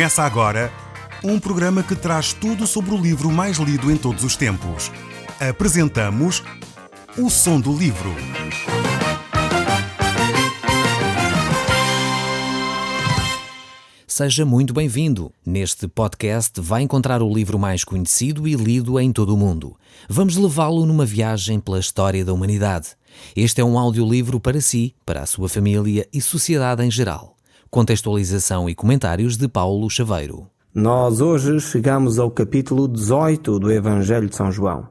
Começa agora um programa que traz tudo sobre o livro mais lido em todos os tempos. Apresentamos O Som do Livro. Seja muito bem-vindo. Neste podcast vai encontrar o livro mais conhecido e lido em todo o mundo. Vamos levá-lo numa viagem pela história da humanidade. Este é um audiolivro para si, para a sua família e sociedade em geral. Contextualização e comentários de Paulo Chaveiro. Nós hoje chegamos ao capítulo 18 do Evangelho de São João.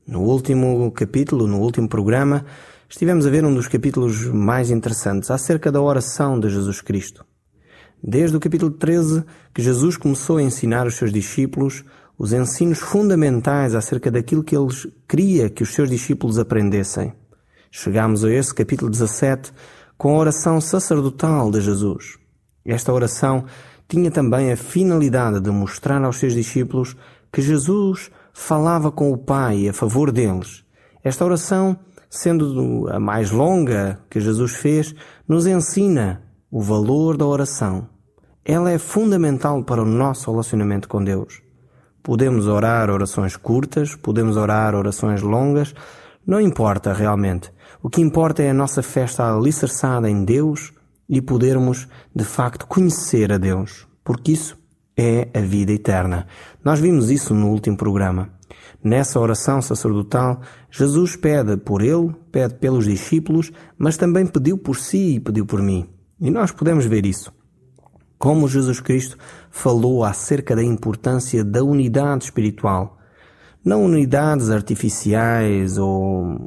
No último capítulo, no último programa, estivemos a ver um dos capítulos mais interessantes acerca da oração de Jesus Cristo. Desde o capítulo 13, que Jesus começou a ensinar os seus discípulos os ensinos fundamentais acerca daquilo que ele queria que os seus discípulos aprendessem. Chegamos a esse capítulo 17 com a oração sacerdotal de Jesus. Esta oração tinha também a finalidade de mostrar aos seus discípulos que Jesus falava com o Pai a favor deles. Esta oração, sendo a mais longa que Jesus fez, nos ensina o valor da oração. Ela é fundamental para o nosso relacionamento com Deus. Podemos orar orações curtas, podemos orar orações longas, não importa realmente. O que importa é a nossa fé estar alicerçada em Deus e podermos, de facto, conhecer a Deus, porque isso é a vida eterna. Nós vimos isso no último programa. Nessa oração sacerdotal, Jesus pede por ele, pede pelos discípulos, mas também pediu por si e pediu por mim. E nós podemos ver isso. Como Jesus Cristo falou acerca da importância da unidade espiritual. Não unidades artificiais ou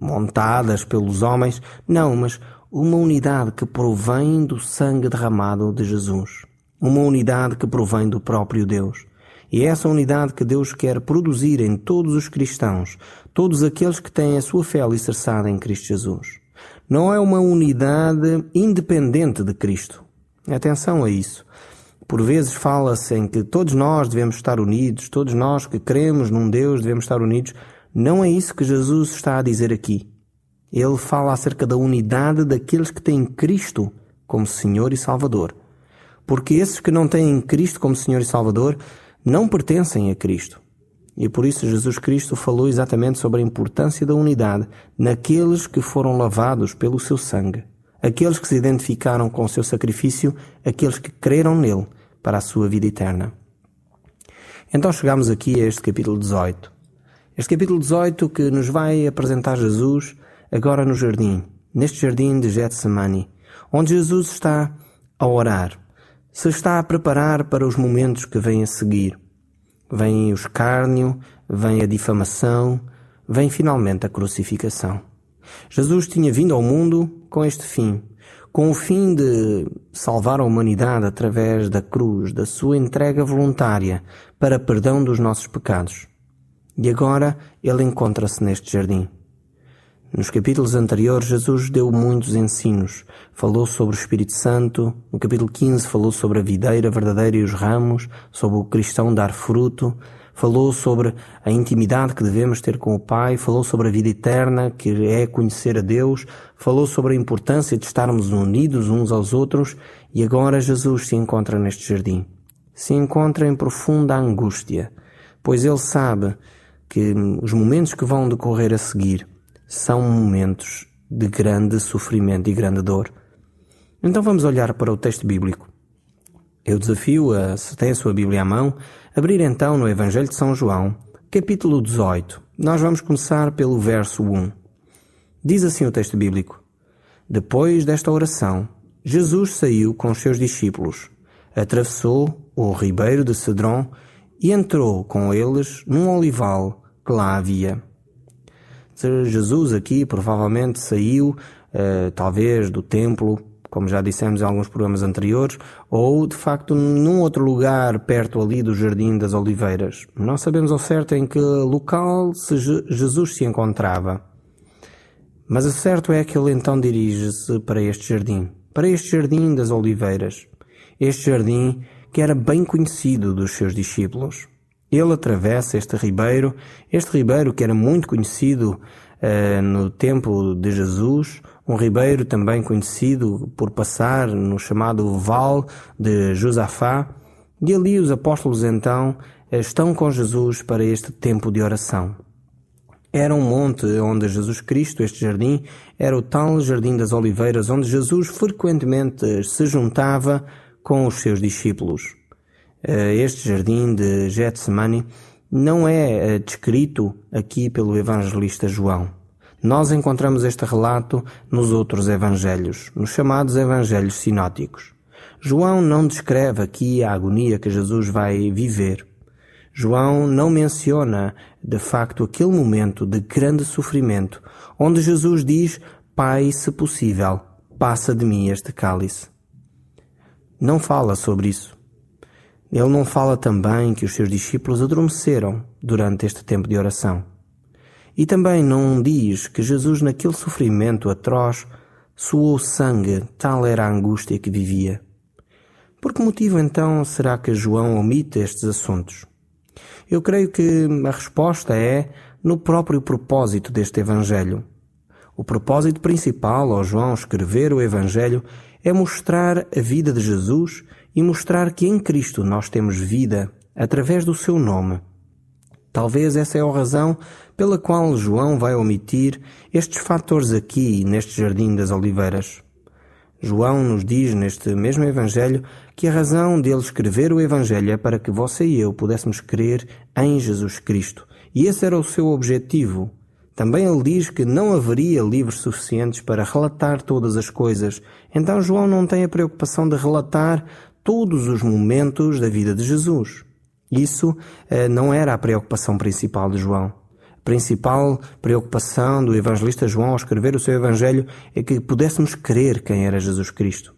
montadas pelos homens, não, mas uma unidade que provém do sangue derramado de Jesus. Uma unidade que provém do próprio Deus. E é essa unidade que Deus quer produzir em todos os cristãos, todos aqueles que têm a sua fé alicerçada em Cristo Jesus. Não é uma unidade independente de Cristo. Atenção a isso. Por vezes fala-se em que todos nós devemos estar unidos, todos nós que cremos num Deus devemos estar unidos. Não é isso que Jesus está a dizer aqui. Ele fala acerca da unidade daqueles que têm Cristo como Senhor e Salvador. Porque esses que não têm Cristo como Senhor e Salvador não pertencem a Cristo. E por isso Jesus Cristo falou exatamente sobre a importância da unidade naqueles que foram lavados pelo seu sangue. Aqueles que se identificaram com o seu sacrifício, aqueles que creram nele para a sua vida eterna. Então chegamos aqui a este capítulo 18. Este capítulo 18 que nos vai apresentar Jesus agora no jardim, neste jardim de Getsemane, onde Jesus está a orar, se está a preparar para os momentos que vêm a seguir. Vem o escárnio, vem a difamação, vem finalmente a crucificação. Jesus tinha vindo ao mundo com este fim, com o fim de salvar a humanidade através da cruz, da sua entrega voluntária para perdão dos nossos pecados. E agora ele encontra-se neste jardim. Nos capítulos anteriores, Jesus deu muitos ensinos. Falou sobre o Espírito Santo. No capítulo 15 falou sobre a videira verdadeira e os ramos, sobre o cristão dar fruto. Falou sobre a intimidade que devemos ter com o Pai, falou sobre a vida eterna, que é conhecer a Deus, falou sobre a importância de estarmos unidos uns aos outros, e agora Jesus se encontra neste jardim. Se encontra em profunda angústia, pois ele sabe que os momentos que vão decorrer a seguir são momentos de grande sofrimento e grande dor. Então vamos olhar para o texto bíblico. Eu desafio, se tem a sua Bíblia à mão, abrir então no Evangelho de São João, capítulo 18. Nós vamos começar pelo verso 1. Diz assim o texto bíblico: Depois desta oração, Jesus saiu com os seus discípulos, atravessou o ribeiro de Cedron e entrou com eles num olival que lá havia. Jesus aqui provavelmente saiu, talvez do templo, como já dissemos em alguns programas anteriores, ou de facto num outro lugar perto ali do Jardim das Oliveiras. Não sabemos ao certo em que local Jesus se encontrava. Mas o certo é que ele então dirige-se para este Jardim das Oliveiras. Este jardim que era bem conhecido dos seus discípulos. Ele atravessa este ribeiro que era muito conhecido no tempo de Jesus, um ribeiro também conhecido por passar no chamado Val de Josafá, E ali os apóstolos então estão com Jesus para este tempo de oração. Era um monte onde Jesus Cristo, este jardim, era o tal Jardim das Oliveiras, onde Jesus frequentemente se juntava com os seus discípulos. Este jardim de Getsemane não é descrito aqui pelo evangelista João. Nós encontramos este relato nos outros evangelhos, nos chamados evangelhos sinóticos. João não descreve aqui a agonia que Jesus vai viver. João não menciona, de facto, aquele momento de grande sofrimento, onde Jesus diz: Pai, se possível, passa de mim este cálice. Não fala sobre isso. Ele não fala também que os seus discípulos adormeceram durante este tempo de oração. E também não diz que Jesus, naquele sofrimento atroz, suou sangue, tal era a angústia que vivia. Por que motivo, então, será que João omite estes assuntos? Eu creio que a resposta é no próprio propósito deste Evangelho. O propósito principal ao João escrever o Evangelho é mostrar a vida de Jesus e mostrar que em Cristo nós temos vida através do seu nome. Talvez essa é a razão pela qual João vai omitir estes fatores aqui neste Jardim das Oliveiras. João nos diz neste mesmo Evangelho que a razão dele escrever o Evangelho é para que você e eu pudéssemos crer em Jesus Cristo. E esse era o seu objetivo. Também ele diz que não haveria livros suficientes para relatar todas as coisas. Então João não tem a preocupação de relatar todos os momentos da vida de Jesus. Isso não era a preocupação principal de João. A principal preocupação do evangelista João ao escrever o seu Evangelho é que pudéssemos crer quem era Jesus Cristo.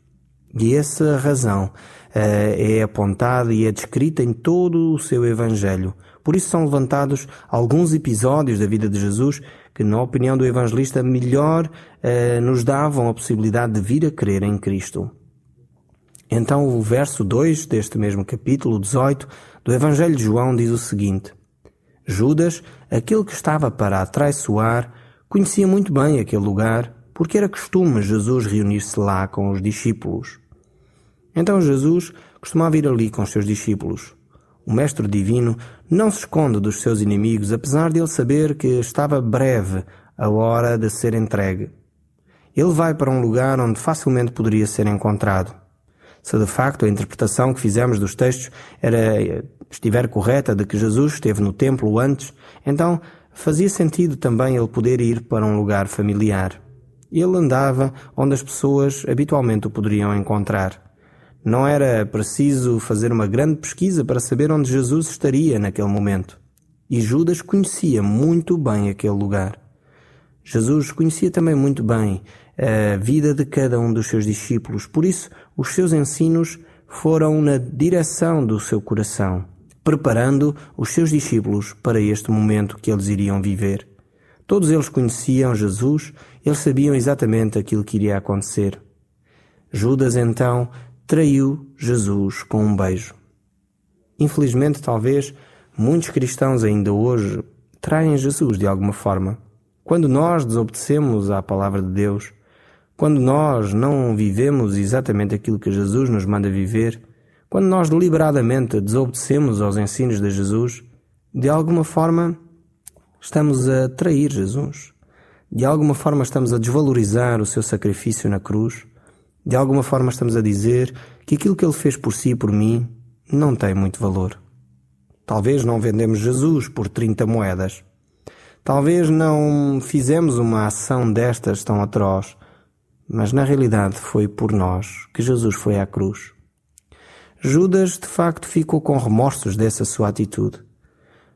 E essa razão é apontada e é descrita em todo o seu Evangelho. Por isso são levantados alguns episódios da vida de Jesus que, na opinião do evangelista, melhor nos davam a possibilidade de vir a crer em Cristo. Então o verso 2 deste mesmo capítulo 18 do Evangelho de João diz o seguinte: Judas, aquele que estava para a traiçoar, conhecia muito bem aquele lugar, porque era costume Jesus reunir-se lá com os discípulos. Então Jesus costumava ir ali com os seus discípulos. O Mestre Divino não se esconde dos seus inimigos, apesar de ele saber que estava breve a hora de ser entregue. Ele vai para um lugar onde facilmente poderia ser encontrado. Se de facto a interpretação que fizemos dos textos estiver correta de que Jesus esteve no templo antes, então fazia sentido também ele poder ir para um lugar familiar. Ele andava onde as pessoas habitualmente o poderiam encontrar. Não era preciso fazer uma grande pesquisa para saber onde Jesus estaria naquele momento. E Judas conhecia muito bem aquele lugar. Jesus conhecia também muito bem a vida de cada um dos seus discípulos. Por isso, os seus ensinos foram na direção do seu coração, preparando os seus discípulos para este momento que eles iriam viver. Todos eles conheciam Jesus, eles sabiam exatamente aquilo que iria acontecer. Judas, então, traiu Jesus com um beijo. Infelizmente, talvez, muitos cristãos ainda hoje traem Jesus de alguma forma. Quando nós desobedecemos à palavra de Deus, quando nós não vivemos exatamente aquilo que Jesus nos manda viver, quando nós deliberadamente desobedecemos aos ensinos de Jesus, de alguma forma estamos a trair Jesus. De alguma forma estamos a desvalorizar o seu sacrifício na cruz. De alguma forma estamos a dizer que aquilo que ele fez por si e por mim não tem muito valor. Talvez não vendemos Jesus por 30 moedas. Talvez não fizemos uma ação destas tão atroz, mas na realidade foi por nós que Jesus foi à cruz. Judas, de facto, ficou com remorsos dessa sua atitude.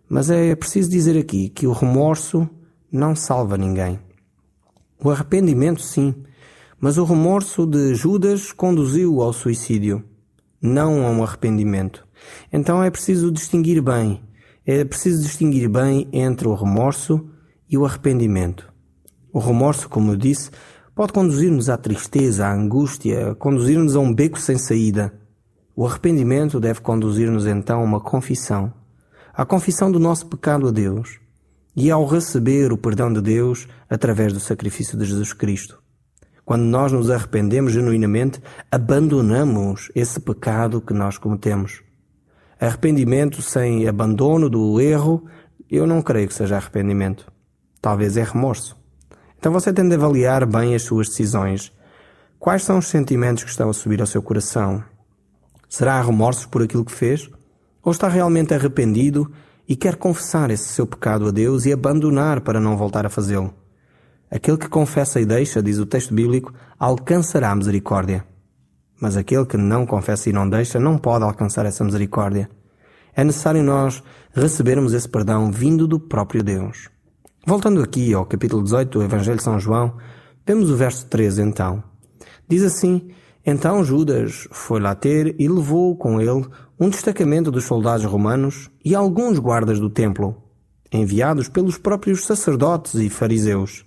Mas é preciso dizer aqui que o remorso não salva ninguém. O arrependimento, sim, mas o remorso de Judas conduziu ao suicídio, não a um arrependimento. Então é preciso distinguir bem. É preciso distinguir bem entre o remorso e o arrependimento. O remorso, como eu disse, pode conduzir-nos à tristeza, à angústia, conduzir-nos a um beco sem saída. O arrependimento deve conduzir-nos então a uma confissão. A confissão do nosso pecado a Deus e ao receber o perdão de Deus através do sacrifício de Jesus Cristo. Quando nós nos arrependemos genuinamente, abandonamos esse pecado que nós cometemos. Arrependimento sem abandono do erro, eu não creio que seja arrependimento. Talvez é remorso. Então você tem de avaliar bem as suas decisões. Quais são os sentimentos que estão a subir ao seu coração? Será remorso por aquilo que fez? Ou está realmente arrependido e quer confessar esse seu pecado a Deus e abandonar para não voltar a fazê-lo? Aquele que confessa e deixa, diz o texto bíblico, alcançará a misericórdia. Mas aquele que não confessa e não deixa não pode alcançar essa misericórdia. É necessário nós recebermos esse perdão vindo do próprio Deus. Voltando aqui ao capítulo 18 do Evangelho de São João, vemos o verso 13 então. Diz assim: Então Judas foi lá ter e levou com ele um destacamento dos soldados romanos e alguns guardas do templo, enviados pelos próprios sacerdotes e fariseus.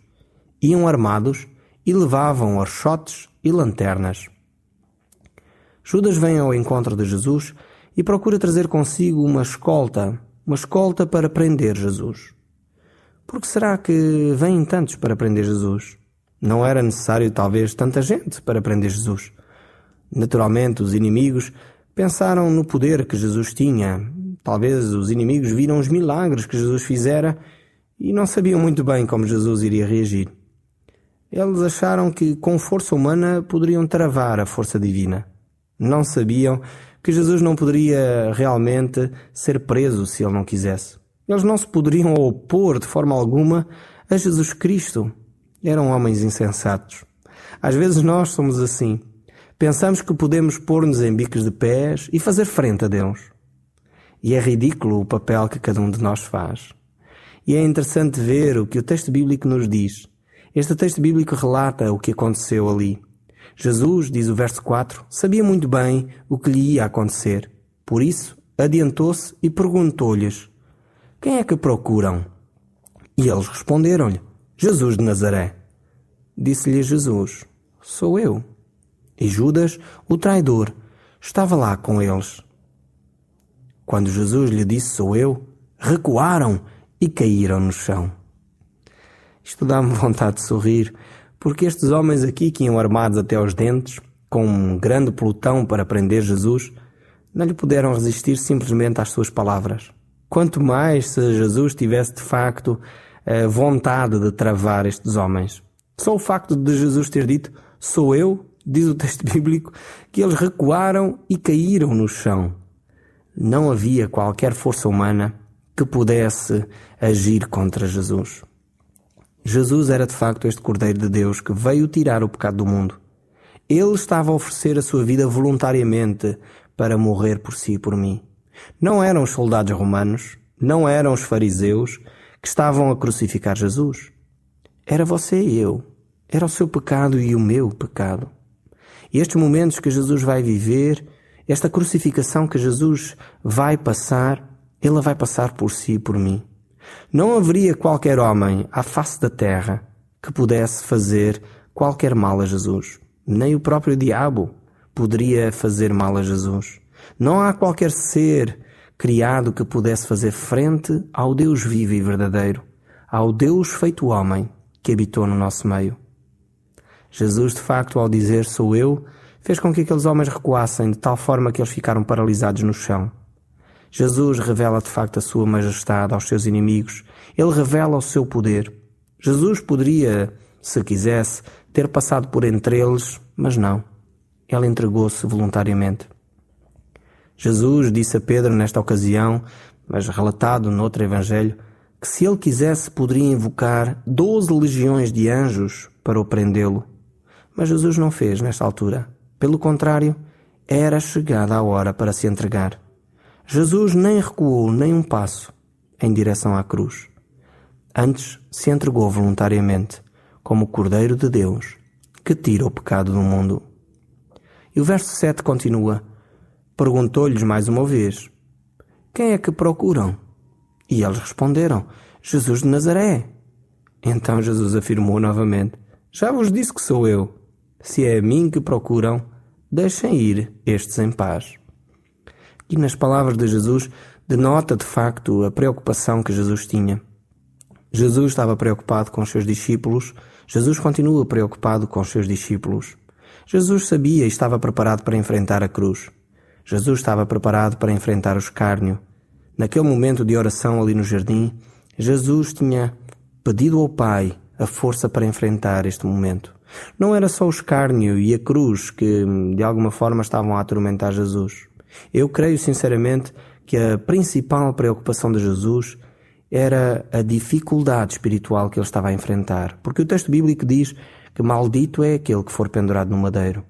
Iam armados e levavam archotes e lanternas. Judas vem ao encontro de Jesus e procura trazer consigo uma escolta para prender Jesus. Por que será que vêm tantos para prender Jesus? Não era necessário, talvez, tanta gente para prender Jesus. Naturalmente, os inimigos pensaram no poder que Jesus tinha. Talvez os inimigos viram os milagres que Jesus fizera e não sabiam muito bem como Jesus iria reagir. Eles acharam que com força humana poderiam travar a força divina. Não sabiam que Jesus não poderia realmente ser preso se ele não quisesse. Eles não se poderiam opor de forma alguma a Jesus Cristo. Eram homens insensatos. Às vezes nós somos assim. Pensamos que podemos pôr-nos em bicos de pés e fazer frente a Deus. E é ridículo o papel que cada um de nós faz. E é interessante ver o que o texto bíblico nos diz. Este texto bíblico relata o que aconteceu ali. Jesus, diz o verso 4, sabia muito bem o que lhe ia acontecer. Por isso, adiantou-se e perguntou-lhes: Quem é que procuram? E eles responderam-lhe: Jesus de Nazaré. Disse-lhe Jesus: Sou eu. E Judas, o traidor, estava lá com eles. Quando Jesus lhe disse: Sou eu, recuaram e caíram no chão. Isto dá-me vontade de sorrir, porque estes homens aqui que iam armados até aos dentes, com um grande pelotão para prender Jesus, não lhe puderam resistir simplesmente às suas palavras. Quanto mais se Jesus tivesse de facto a vontade de travar estes homens. Só o facto de Jesus ter dito: Sou eu, diz o texto bíblico, que eles recuaram e caíram no chão. Não havia qualquer força humana que pudesse agir contra Jesus. Jesus era de facto este Cordeiro de Deus que veio tirar o pecado do mundo. Ele estava a oferecer a sua vida voluntariamente para morrer por si e por mim. Não eram os soldados romanos, não eram os fariseus que estavam a crucificar Jesus. Era você e eu. Era o seu pecado e o meu pecado. E estes momentos que Jesus vai viver, esta crucificação que Jesus vai passar, Ele vai passar por si e por mim. Não haveria qualquer homem à face da terra que pudesse fazer qualquer mal a Jesus. Nem o próprio diabo poderia fazer mal a Jesus. Não há qualquer ser criado que pudesse fazer frente ao Deus vivo e verdadeiro, ao Deus feito homem que habitou no nosso meio. Jesus, de facto, ao dizer sou eu, fez com que aqueles homens recuassem de tal forma que eles ficaram paralisados no chão. Jesus revela de facto a sua majestade aos seus inimigos. Ele revela o seu poder. Jesus poderia, se quisesse, ter passado por entre eles, mas não. Ele entregou-se voluntariamente. Jesus disse a Pedro nesta ocasião, mas relatado noutro evangelho, que se ele quisesse poderia invocar 12 legiões de anjos para o prendê-lo. Mas Jesus não fez nesta altura. Pelo contrário, era chegada a hora para se entregar. Jesus nem recuou nem um passo em direção à cruz. Antes se entregou voluntariamente, como o Cordeiro de Deus, que tira o pecado do mundo. E o verso 7 continua. Perguntou-lhes mais uma vez: Quem é que procuram? E eles responderam: Jesus de Nazaré. Então Jesus afirmou novamente: Já vos disse que sou eu. Se é a mim que procuram, deixem ir estes em paz. E nas palavras de Jesus denota de facto a preocupação que Jesus tinha. Jesus estava preocupado com os seus discípulos. Jesus continua preocupado com os seus discípulos. Jesus sabia e estava preparado para enfrentar a cruz. Jesus estava preparado para enfrentar o escárnio. Naquele momento de oração ali no jardim, Jesus tinha pedido ao Pai a força para enfrentar este momento. Não era só o escárnio e a cruz que, de alguma forma, estavam a atormentar Jesus. Eu creio sinceramente que a principal preocupação de Jesus era a dificuldade espiritual que ele estava a enfrentar. Porque o texto bíblico diz que maldito é aquele que for pendurado no madeiro.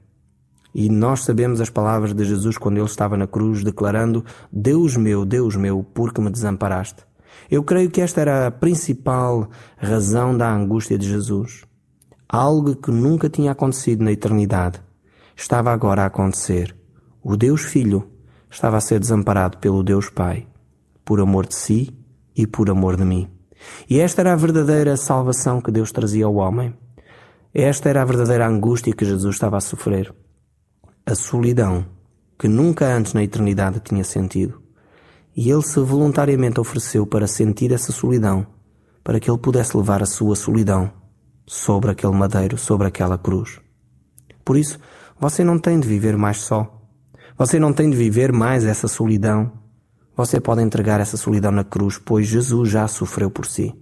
E nós sabemos as palavras de Jesus quando ele estava na cruz, declarando: Deus meu, por que me desamparaste? Eu creio que esta era a principal razão da angústia de Jesus. Algo que nunca tinha acontecido na eternidade estava agora a acontecer. O Deus Filho estava a ser desamparado pelo Deus Pai, por amor de si e por amor de mim. E esta era a verdadeira salvação que Deus trazia ao homem. Esta era a verdadeira angústia que Jesus estava a sofrer. A solidão que nunca antes na eternidade tinha sentido. E ele se voluntariamente ofereceu para sentir essa solidão, para que ele pudesse levar a sua solidão sobre aquele madeiro, sobre aquela cruz. Por isso, você não tem de viver mais só. Você não tem de viver mais essa solidão. Você pode entregar essa solidão na cruz, pois Jesus já sofreu por si.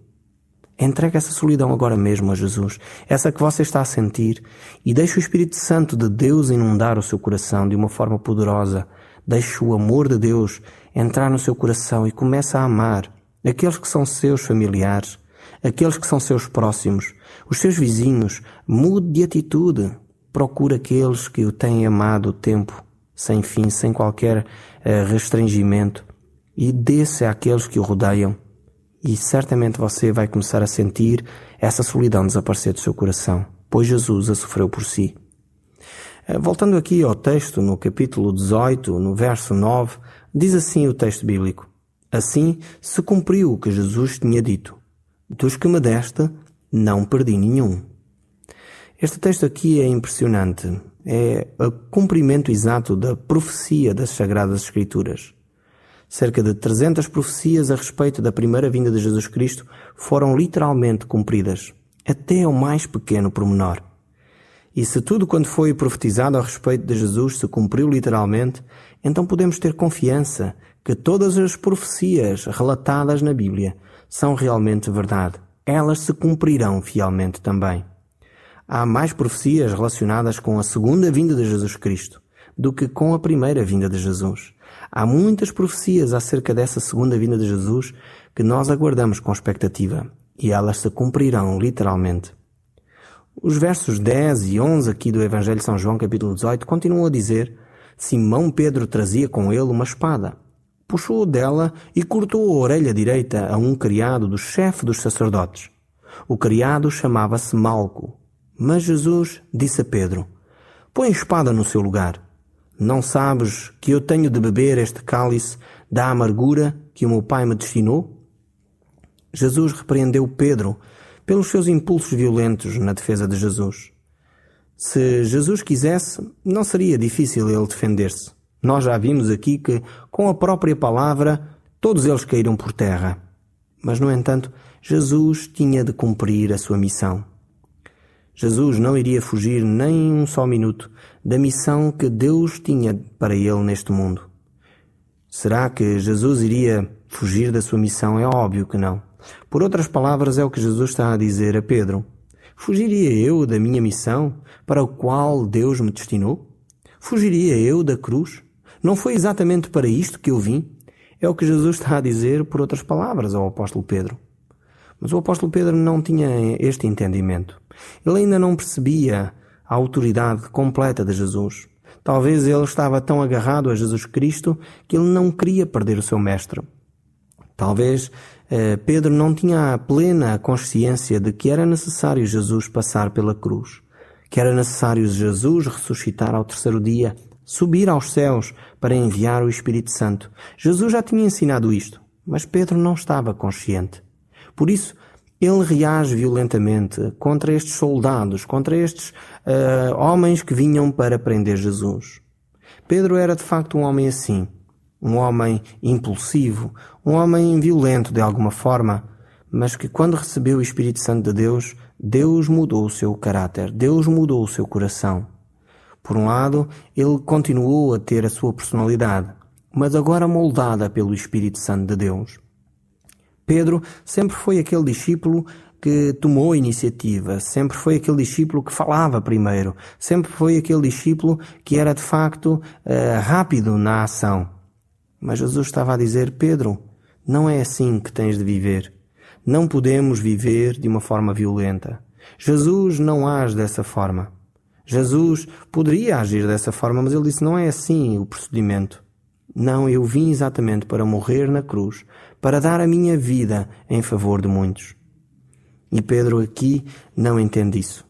Entregue essa solidão agora mesmo a Jesus, essa que você está a sentir, e deixe o Espírito Santo de Deus inundar o seu coração de uma forma poderosa. Deixe o amor de Deus entrar no seu coração e comece a amar aqueles que são seus familiares, aqueles que são seus próximos, os seus vizinhos. Mude de atitude. Procure aqueles que o têm amado o tempo, sem fim, sem qualquer restringimento, e dê-se àqueles que o rodeiam. E certamente você vai começar a sentir essa solidão desaparecer do seu coração, pois Jesus a sofreu por si. Voltando aqui ao texto, no capítulo 18, no verso 9, diz assim o texto bíblico: Assim se cumpriu o que Jesus tinha dito: Dos que me deste, não perdi nenhum. Este texto aqui é impressionante. É o cumprimento exato da profecia das Sagradas Escrituras. Cerca de 300 profecias a respeito da primeira vinda de Jesus Cristo foram literalmente cumpridas, até ao mais pequeno pormenor. E se tudo quanto foi profetizado a respeito de Jesus se cumpriu literalmente, então podemos ter confiança que todas as profecias relatadas na Bíblia são realmente verdade. Elas se cumprirão fielmente também. Há mais profecias relacionadas com a segunda vinda de Jesus Cristo do que com a primeira vinda de Jesus. Há muitas profecias acerca dessa segunda vinda de Jesus que nós aguardamos com expectativa, e elas se cumprirão literalmente. Os versos 10 e 11 aqui do Evangelho de São João, capítulo 18, continuam a dizer: Simão Pedro trazia com ele uma espada. Puxou dela e cortou a orelha direita a um criado do chefe dos sacerdotes. O criado chamava-se Malco. Mas Jesus disse a Pedro: Põe a espada no seu lugar. Não sabes que eu tenho de beber este cálice da amargura que o meu Pai me destinou? Jesus repreendeu Pedro pelos seus impulsos violentos na defesa de Jesus. Se Jesus quisesse, não seria difícil ele defender-se. Nós já vimos aqui que, com a própria palavra, todos eles caíram por terra. Mas, no entanto, Jesus tinha de cumprir a sua missão. Jesus não iria fugir nem um só minuto da missão que Deus tinha para ele neste mundo. Será que Jesus iria fugir da sua missão? É óbvio que não. Por outras palavras, é o que Jesus está a dizer a Pedro: Fugiria eu da minha missão para a qual Deus me destinou? Fugiria eu da cruz? Não foi exatamente para isto que eu vim? É o que Jesus está a dizer, por outras palavras, ao apóstolo Pedro. Mas o apóstolo Pedro não tinha este entendimento. Ele ainda não percebia a autoridade completa de Jesus. Talvez ele estava tão agarrado a Jesus Cristo que ele não queria perder o seu mestre. Talvez Pedro não tinha a plena consciência de que era necessário Jesus passar pela cruz, que era necessário Jesus ressuscitar ao terceiro dia, subir aos céus para enviar o Espírito Santo. Jesus já tinha ensinado isto, mas Pedro não estava consciente. Por isso, ele reage violentamente contra estes soldados, contra estes homens que vinham para prender Jesus. Pedro era de facto um homem assim, um homem impulsivo, um homem violento de alguma forma, mas que quando recebeu o Espírito Santo de Deus, Deus mudou o seu caráter, Deus mudou o seu coração. Por um lado, ele continuou a ter a sua personalidade, mas agora moldada pelo Espírito Santo de Deus. Pedro sempre foi aquele discípulo que tomou a iniciativa, sempre foi aquele discípulo que falava primeiro, sempre foi aquele discípulo que era de facto rápido na ação. Mas Jesus estava a dizer: Pedro, não é assim que tens de viver. Não podemos viver de uma forma violenta. Jesus não age dessa forma. Jesus poderia agir dessa forma, mas ele disse: não é assim o procedimento. Não, eu vim exatamente para morrer na cruz, para dar a minha vida em favor de muitos. E Pedro aqui não entende isso.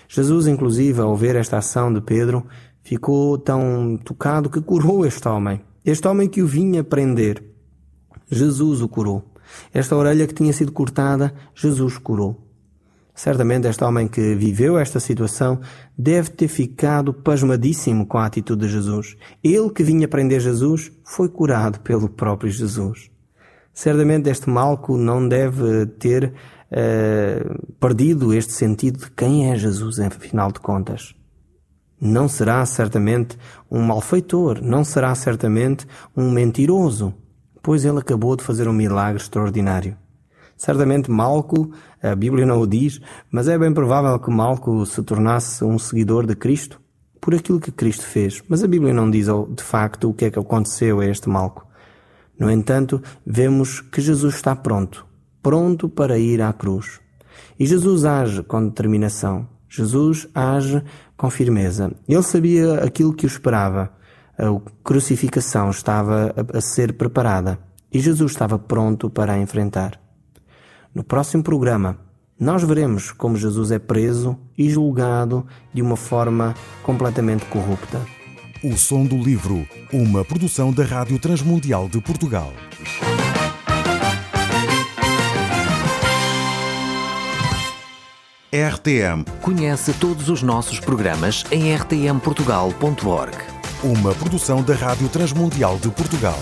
Jesus, inclusive, ao ver esta ação de Pedro, ficou tão tocado que curou este homem que o vinha prender. Jesus o curou. Esta orelha que tinha sido cortada, Jesus curou. Certamente este homem que viveu esta situação deve ter ficado pasmadíssimo com a atitude de Jesus. Ele que vinha prender Jesus foi curado pelo próprio Jesus. Certamente este Malco não deve ter perdido este sentido de quem é Jesus, afinal de contas. Não será certamente um malfeitor, não será certamente um mentiroso, pois ele acabou de fazer um milagre extraordinário. Certamente Malco, a Bíblia não o diz, mas é bem provável que Malco se tornasse um seguidor de Cristo por aquilo que Cristo fez. Mas a Bíblia não diz de facto o que é que aconteceu a este Malco. No entanto, vemos que Jesus está pronto para ir à cruz. E Jesus age com determinação. Jesus age com firmeza. Ele sabia aquilo que o esperava. A crucificação estava a ser preparada e Jesus estava pronto para a enfrentar. No próximo programa, nós veremos como Jesus é preso e julgado de uma forma completamente corrupta. O Som do Livro, uma produção da Rádio Transmundial de Portugal. RTM. Conhece todos os nossos programas em rtmportugal.org. Uma produção da Rádio Transmundial de Portugal.